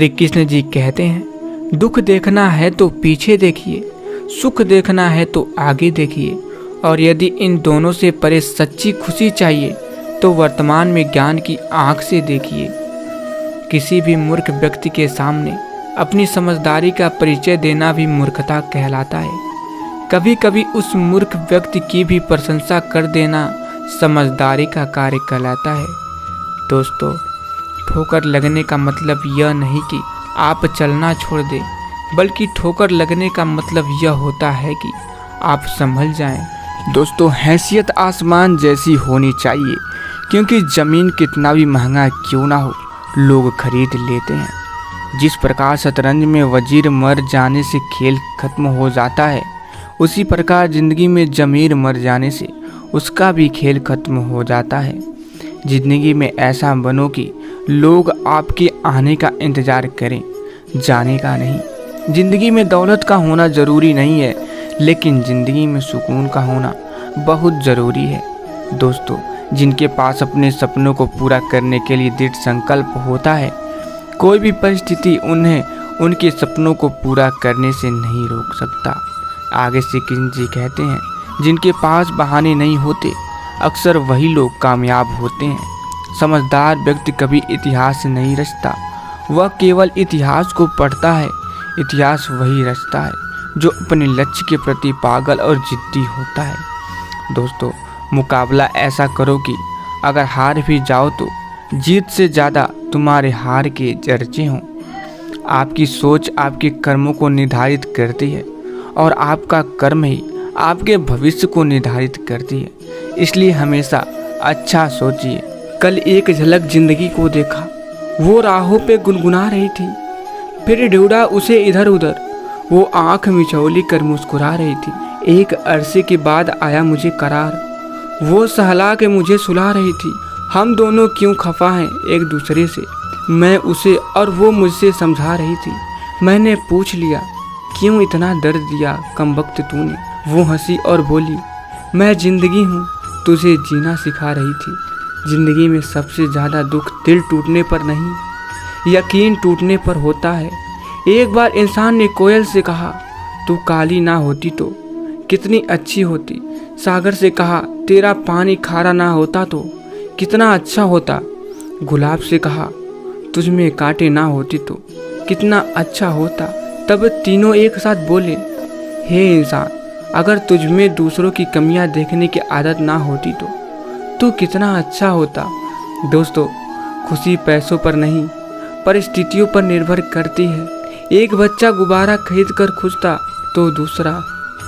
श्री कृष्ण जी कहते हैं, दुख देखना है तो पीछे देखिए, सुख देखना है तो आगे देखिए, और यदि इन दोनों से परे सच्ची खुशी चाहिए तो वर्तमान में ज्ञान की आंख से देखिए। किसी भी मूर्ख व्यक्ति के सामने अपनी समझदारी का परिचय देना भी मूर्खता कहलाता है। कभी कभी उस मूर्ख व्यक्ति की भी प्रशंसा कर देना समझदारी का कार्य कहलाता है। दोस्तों, ठोकर लगने का मतलब यह नहीं कि आप चलना छोड़ दें, बल्कि ठोकर लगने का मतलब यह होता है कि आप संभल जाएं। दोस्तों, हैसियत आसमान जैसी होनी चाहिए, क्योंकि ज़मीन कितना भी महंगा क्यों ना हो, लोग खरीद लेते हैं। जिस प्रकार शतरंज में वजीर मर जाने से खेल खत्म हो जाता है, उसी प्रकार ज़िंदगी में ज़मीर मर जाने से उसका भी खेल खत्म हो जाता है। ज़िंदगी में ऐसा बनो कि लोग आपके आने का इंतज़ार करें, जाने का नहीं। ज़िंदगी में दौलत का होना ज़रूरी नहीं है, लेकिन ज़िंदगी में सुकून का होना बहुत ज़रूरी है। दोस्तों, जिनके पास अपने सपनों को पूरा करने के लिए दृढ़ संकल्प होता है, कोई भी परिस्थिति उन्हें उनके सपनों को पूरा करने से नहीं रोक सकता। आगे श्री कृष्ण जी कहते हैं, जिनके पास बहाने नहीं होते, अक्सर वही लोग कामयाब होते हैं। समझदार व्यक्ति कभी इतिहास नहीं रचता, वह केवल इतिहास को पढ़ता है। इतिहास वही रचता है जो अपने लक्ष्य के प्रति पागल और जिद्दी होता है। दोस्तों, मुकाबला ऐसा करो कि अगर हार भी जाओ तो जीत से ज़्यादा तुम्हारे हार के चर्चे हों। आपकी सोच आपके कर्मों को निर्धारित करती है, और आपका कर्म ही आपके भविष्य को निर्धारित करती है। इसलिए हमेशा अच्छा सोचिए। कल एक झलक जिंदगी को देखा, वो राहों पे गुनगुना रही थी, फिर ढूंढा उसे इधर उधर, वो आंख मिचौली कर मुस्कुरा रही थी। एक अरसे के बाद आया मुझे करार, वो सहला के मुझे सुला रही थी। हम दोनों क्यों खफा हैं एक दूसरे से, मैं उसे और वो मुझसे समझा रही थी। मैंने पूछ लिया, क्यों इतना दर्द दिया कमबख्त तूने। वो हंसी और बोली, मैं जिंदगी हूँ, तुझे जीना सिखा रही थी। जिंदगी में सबसे ज़्यादा दुख दिल टूटने पर नहीं, यकीन टूटने पर होता है। एक बार इंसान ने कोयल से कहा, तू काली ना होती तो कितनी अच्छी होती। सागर से कहा, तेरा पानी खारा ना होता तो कितना अच्छा होता। गुलाब से कहा, तुझ में कांटे ना होती तो कितना अच्छा होता। तब तीनों एक साथ बोले, हे इंसान, अगर तुझ में दूसरों की कमियां देखने की आदत ना होती तो तू कितना अच्छा होता। दोस्तों, खुशी पैसों पर नहीं, परिस्थितियों पर निर्भर करती है। एक बच्चा गुब्बारा खरीद कर खुश था, तो दूसरा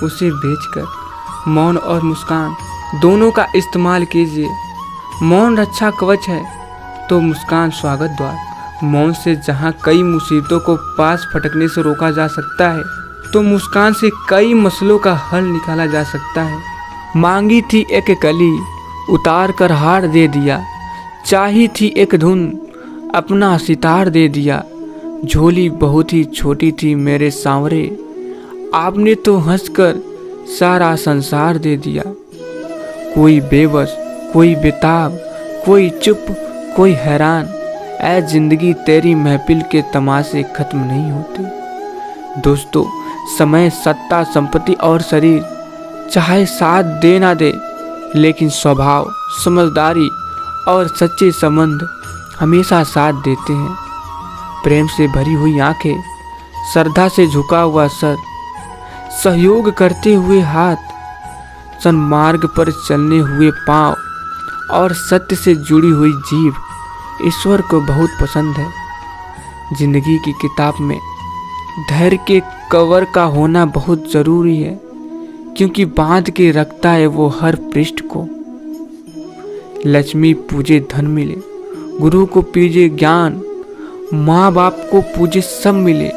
उसे बेचकर। मौन और मुस्कान दोनों का इस्तेमाल कीजिए। मौन रक्षा कवच है तो मुस्कान स्वागत द्वार। मौन से जहाँ कई मुसीबतों को पास फटकने से रोका जा सकता है, तो मुस्कान से कई मसलों का हल निकाला जा सकता है। मांगी थी एक कली, उतार कर हार दे दिया। चाही थी एक धुन, अपना सितार दे दिया। झोली बहुत ही छोटी थी मेरे सांवरे, आपने तो हंसकर सारा संसार दे दिया। कोई बेबस, कोई बेताब, कोई चुप, कोई हैरान, ऐ जिंदगी तेरी महफिल के तमाशे खत्म नहीं होते। दोस्तों, समय, सत्ता, संपत्ति और शरीर चाहे साथ दे ना दे, लेकिन स्वभाव, समझदारी और सच्चे संबंध हमेशा साथ देते हैं। प्रेम से भरी हुई आंखें, श्रद्धा से झुका हुआ सर, सहयोग करते हुए हाथ, सन्मार्ग पर चलने हुए पांव और सत्य से जुड़ी हुई जीभ ईश्वर को बहुत पसंद है। जिंदगी की किताब में धैर्य के कवर का होना बहुत ज़रूरी है, क्योंकि बांध के रखता है वो हर पृष्ठ को। लक्ष्मी पूजे धन मिले, गुरु को पूजे ज्ञान, माँ बाप को पूजे सब मिले,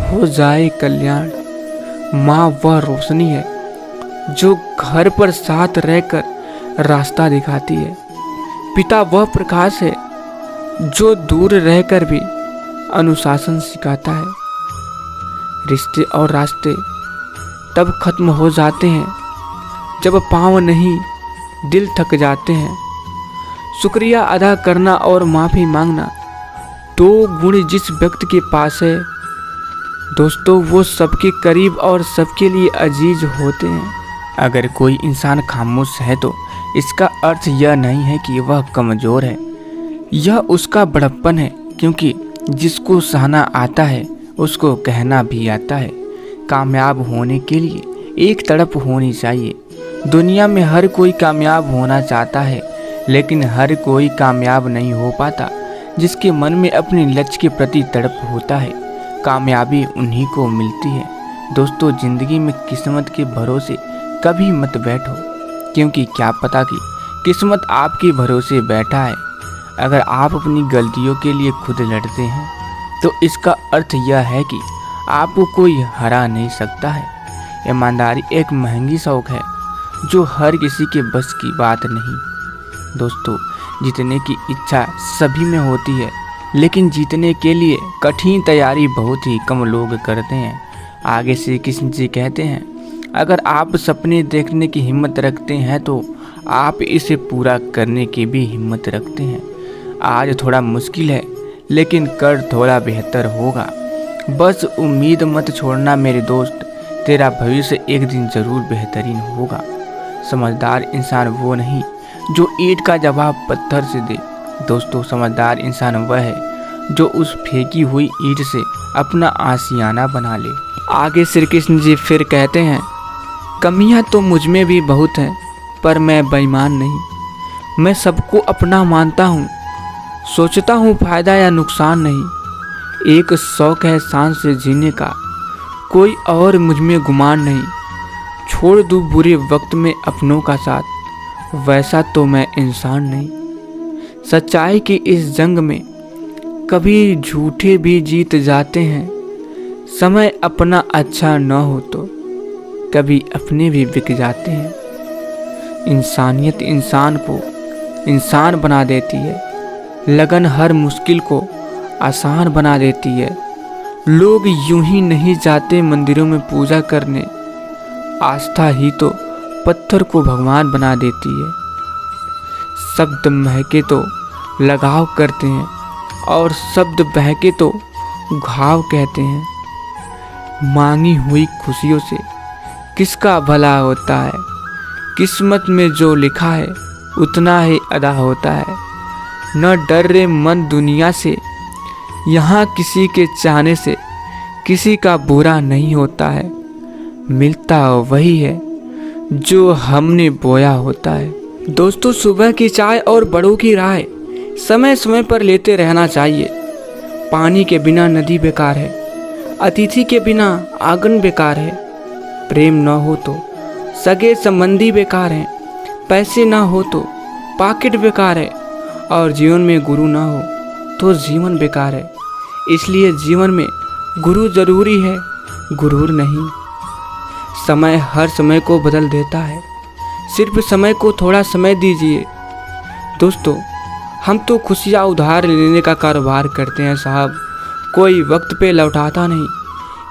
हो जाए कल्याण। माँ वह रोशनी है जो घर पर साथ रहकर रास्ता दिखाती है। पिता वह प्रकाश है जो दूर रहकर भी अनुशासन सिखाता है। रिश्ते और रास्ते तब खत्म हो जाते हैं जब पाँव नहीं, दिल थक जाते हैं। शुक्रिया अदा करना और माफ़ी मांगना दो गुण जिस व्यक्ति के पास है दोस्तों, वो सबके करीब और सबके लिए अजीज होते हैं। अगर कोई इंसान खामोश है तो इसका अर्थ यह नहीं है कि वह कमज़ोर है, यह उसका बड़प्पन है, क्योंकि जिसको सहना आता है उसको कहना भी आता है। कामयाब होने के लिए एक तड़प होनी चाहिए। दुनिया में हर कोई कामयाब होना चाहता है, लेकिन हर कोई कामयाब नहीं हो पाता। जिसके मन में अपने लक्ष्य के प्रति तड़प होता है, कामयाबी उन्हीं को मिलती है। दोस्तों, ज़िंदगी में किस्मत के भरोसे कभी मत बैठो, क्योंकि क्या पता कि किस्मत आपके भरोसे बैठा है। अगर आप अपनी गलतियों के लिए खुद लड़ते हैं तो इसका अर्थ यह है कि आपको कोई हरा नहीं सकता है। ईमानदारी एक महंगी शौक है जो हर किसी के बस की बात नहीं। दोस्तों, जीतने की इच्छा सभी में होती है, लेकिन जीतने के लिए कठिन तैयारी बहुत ही कम लोग करते हैं। आगे श्री कृष्ण जी कहते हैं, अगर आप सपने देखने की हिम्मत रखते हैं तो आप इसे पूरा करने की भी हिम्मत रखते हैं। आज थोड़ा मुश्किल है, लेकिन कर थोड़ा बेहतर होगा। बस उम्मीद मत छोड़ना मेरे दोस्त, तेरा भविष्य एक दिन ज़रूर बेहतरीन होगा। समझदार इंसान वो नहीं जो ईंट का जवाब पत्थर से दे। दोस्तों, समझदार इंसान वह है जो उस फेंकी हुई ईंट से अपना आशियाना बना ले। आगे श्री कृष्ण जी फिर कहते हैं, कमियां तो मुझ में भी बहुत हैं, पर मैं बेईमान नहीं। मैं सबको अपना मानता हूँ, सोचता हूँ फायदा या नुकसान नहीं। एक शौक है शान से जीने का, कोई और मुझ में गुमान नहीं। छोड़ दूँ बुरे वक्त में अपनों का साथ, वैसा तो मैं इंसान नहीं। सच्चाई की इस जंग में कभी झूठे भी जीत जाते हैं। समय अपना अच्छा न हो तो कभी अपने भी बिक जाते हैं। इंसानियत इंसान को इंसान बना देती है, लगन हर मुश्किल को आसान बना देती है। लोग यूं ही नहीं जाते मंदिरों में पूजा करने, आस्था ही तो पत्थर को भगवान बना देती है। शब्द महके तो लगाव करते हैं, और शब्द बहके तो घाव कहते हैं। मांगी हुई खुशियों से किसका भला होता है, किस्मत में जो लिखा है उतना ही अदा होता है। न डर रे मन दुनिया से, यहाँ किसी के चाहने से किसी का बुरा नहीं होता है। मिलता वही है जो हमने बोया होता है। दोस्तों, सुबह की चाय और बड़ों की राय समय समय पर लेते रहना चाहिए। पानी के बिना नदी बेकार है, अतिथि के बिना आंगन बेकार है। प्रेम न हो तो सगे संबंधी बेकार हैं, पैसे ना हो तो पॉकेट बेकार है, और जीवन में गुरु ना हो तो जीवन बेकार है। इसलिए जीवन में गुरु जरूरी है, गुरूर नहीं। समय हर समय को बदल देता है, सिर्फ समय को थोड़ा समय दीजिए। दोस्तों, हम तो खुशियाँ उधार लेने का कारोबार करते हैं साहब, कोई वक्त पे लौटाता नहीं,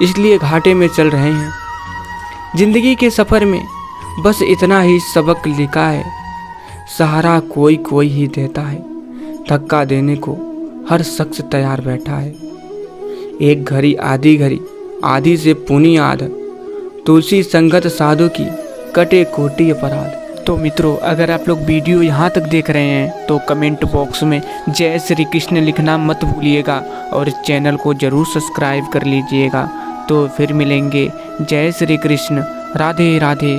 इसलिए घाटे में चल रहे हैं। जिंदगी के सफ़र में बस इतना ही सबक लिखा है, सहारा कोई कोई ही देता है, धक्का देने को हर शख्स तैयार बैठा है। एक घड़ी आधी से पुनी आध, तुलसी संगत साधु की कटे कोटि अपराध। तो मित्रों, अगर आप लोग वीडियो यहाँ तक देख रहे हैं तो कमेंट बॉक्स में जय श्री कृष्ण लिखना मत भूलिएगा, और चैनल को ज़रूर सब्सक्राइब कर लीजिएगा। तो फिर मिलेंगे। जय श्री कृष्ण, राधे राधे।